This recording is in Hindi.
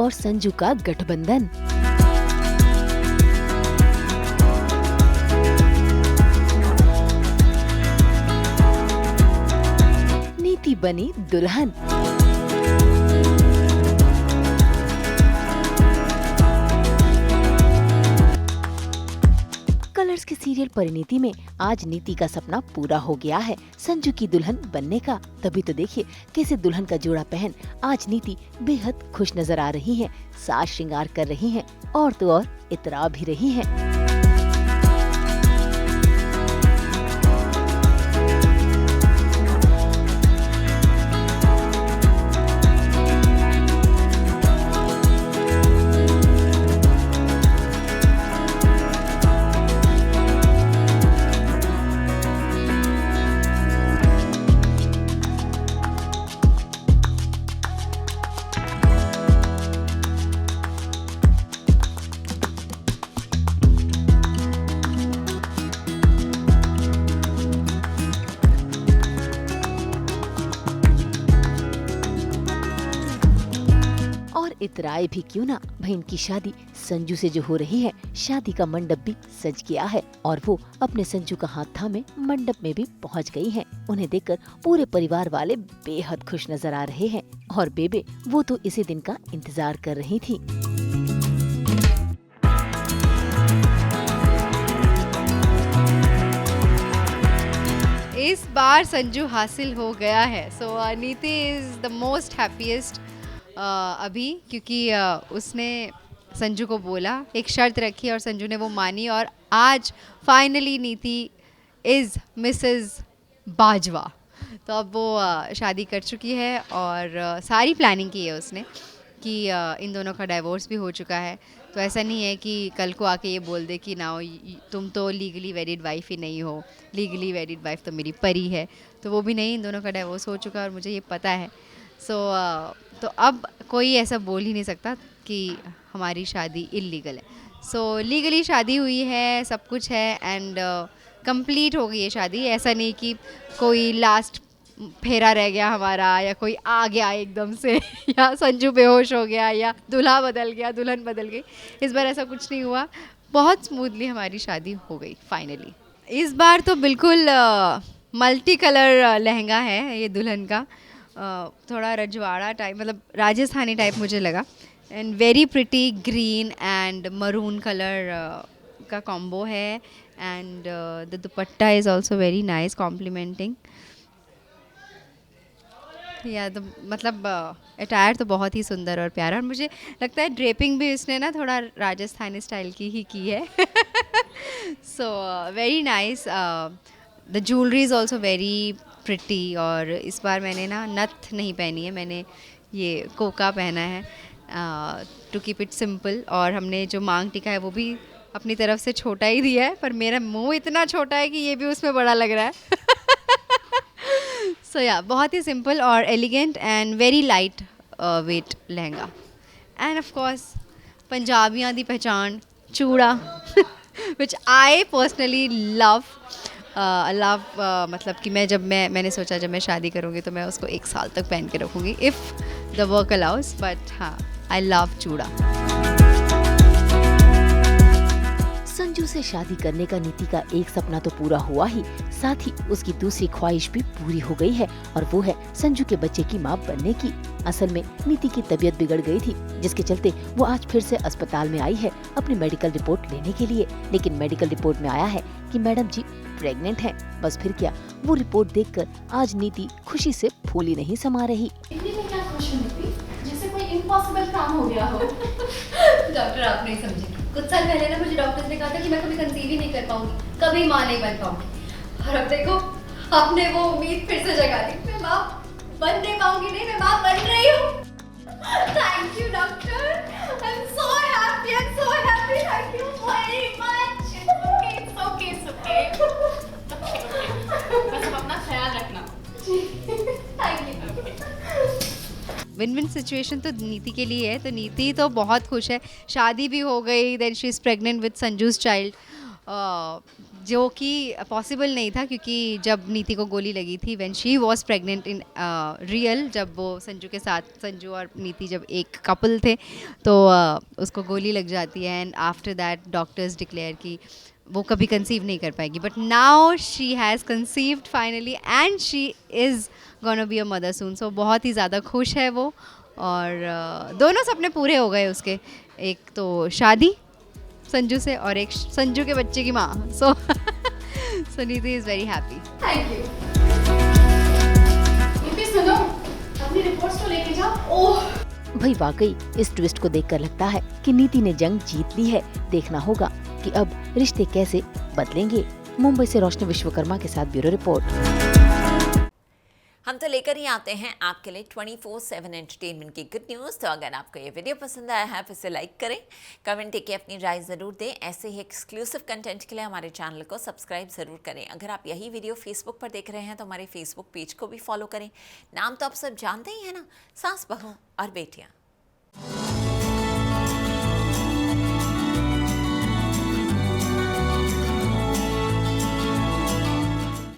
और संजू का गठबंधन। नीति बनी दुल्हन। कलर्स के सीरियल परिणीति में आज नीति का सपना पूरा हो गया है संजू की दुल्हन बनने का। तभी तो देखिए कैसे दुल्हन का जोड़ा पहन आज नीति बेहद खुश नजर आ रही हैं, साज श्रृंगार कर रही हैं और तो और इतरा भी रही हैं। इतराए भी क्यों ना, बहन की शादी संजू से जो हो रही है, शादी का मंडप भी सज गया है और वो अपने संजू का हाथ थामे मंडप में भी पहुंच गई हैं। उन्हें देखकर पूरे परिवार वाले बेहद खुश नजर आ रहे हैं और बेबे वो तो इसी दिन का इंतजार कर रही थी। इस बार संजू हासिल हो गया है। सो नीति इज द मोस्ट हैप्पीएस्ट अभी, क्योंकि उसने संजू को बोला, एक शर्त रखी और संजू ने वो मानी और आज फाइनली नीति इज़ मिसेस बाजवा। तो अब वो शादी कर चुकी है और सारी प्लानिंग की है उसने कि इन दोनों का डाइवोर्स भी हो चुका है। तो ऐसा नहीं है कि कल को आके ये बोल दे कि ना तुम तो लीगली वेरिड वाइफ ही नहीं हो, लीगली वेरिड वाइफ तो मेरी परी है। तो वो भी नहीं, इन दोनों का डाइवोर्स हो चुका है और मुझे ये पता है। तो अब कोई ऐसा बोल ही नहीं सकता कि हमारी शादी इल्लीगल है। सो लीगली शादी हुई है, सब कुछ है एंड कंप्लीट हो गई है शादी। ऐसा नहीं कि कोई लास्ट फेरा रह गया हमारा या कोई आ गया एकदम से या संजू बेहोश हो गया या दूल्हा बदल गया, दुल्हन बदल गई। इस बार ऐसा कुछ नहीं हुआ, बहुत स्मूथली हमारी शादी हो गई फाइनली। इस बार तो बिल्कुल मल्टी कलर लहंगा है ये दुल्हन का, थोड़ा रजवाड़ा टाइप, मतलब राजस्थानी टाइप मुझे लगा and very pretty green and maroon colour का कॉम्बो है and the dupatta is also very nice complementing या तो मतलब अटायर तो बहुत ही सुंदर और प्यारा। और मुझे लगता है ड्रेपिंग भी इसने ना थोड़ा राजस्थानी स्टाइल की ही की है। So very nice. The jewellery is also very pretty और इस बार मैंने ना नथ नहीं पहनी है, मैंने ये कोका पहना है टू कीप इट सिंपल। और हमने जो मांग टीका है वो भी अपनी तरफ से छोटा ही दिया है, पर मेरा मुंह इतना छोटा है कि ये भी उसमें बड़ा लग रहा है। सो या बहुत ही सिंपल और elegant and very light weight lehenga end of course पंजाबियों की पहचान चूड़ा विच आई पर्सनली लव। मतलब कि मैंने सोचा जब मैं शादी करूँगी तो मैं उसको 1 साल तक पहन के रखूँगी if the work allows, but हाँ आई लव चूड़ा। संजू से शादी करने का नीति का एक सपना तो पूरा हुआ ही, साथ ही उसकी दूसरी ख्वाहिश भी पूरी हो गई है और वो है संजू के बच्चे की मां बनने की। असल में नीति की तबीयत बिगड़ गई थी, जिसके चलते वो आज फिर से अस्पताल में आई है अपनी मेडिकल रिपोर्ट लेने के लिए। लेकिन मेडिकल रिपोर्ट में आया है कि मैडम जी प्रेग्नेंट हैं। बस फिर क्या, वो रिपोर्ट देखकर आज नीति खुशी से फूली नहीं समा रही। क्या खुश नीति, जैसे कोई इम्पॉसिबल काम हो गया हो। डॉक्टर आप नहीं समझे, कुछ साल पहले ना मुझे डॉक्टर्स ने कहा था कि मैं कभी कंसीव ही नहीं कर पाऊंगी, कभी माँ नहीं बन पाऊंगी। और अब देखो आपने वो उम्मीद फिर से जगा दी, मैं माँ बन नहीं पाऊंगी, नहीं मैं माँ बन रही हूँ। Thank you doctor, I am so happy, I am so happy, thank you very much. It's okay, it's okay. बस अपना ख्याल रखना। Thank you. Win win situation तो नीति के लिए है, तो नीति तो बहुत खुश है, शादी भी हो गई, then she is pregnant with Sanju's child. जो कि पॉसिबल नहीं था, क्योंकि जब नीति को गोली लगी थी when she was pregnant in real, जब वो संजू के साथ, संजू और नीति जब एक कपल थे, तो उसको गोली लग जाती है and after that doctors declare कि वो कभी कंसीव नहीं कर पाएगी, but now she has conceived finally and she is gonna be a mother soon. So बहुत ही ज़्यादा खुश है वो, और दोनों सपने पूरे हो गए उसके, एक तो शादी संजू से और एक संजू के बच्चे की माँ। सो नीति is very happy. Thank you. नीति सुनो, अपनी रिपोर्ट्स तो लेके जाओ। ओह भाई वाकई इस ट्विस्ट को देखकर लगता है कि नीति ने जंग जीत ली है। देखना होगा कि अब रिश्ते कैसे बदलेंगे। मुंबई से रोशनी विश्वकर्मा के साथ ब्यूरो रिपोर्ट। हम तो लेकर ही आते हैं आपके लिए 24/7 एंटरटेनमेंट की गुड न्यूज़। तो अगर आपको ये वीडियो पसंद आया है तो इसे लाइक करें, कमेंट करके अपनी राय ज़रूर दें। ऐसे ही एक्सक्लूसिव कंटेंट के लिए हमारे चैनल को सब्सक्राइब ज़रूर करें। अगर आप यही वीडियो फेसबुक पर देख रहे हैं तो हमारे फेसबुक पेज को भी फॉलो करें। नाम तो आप सब जानते ही हैं ना, सास बहू और बेटियाँ।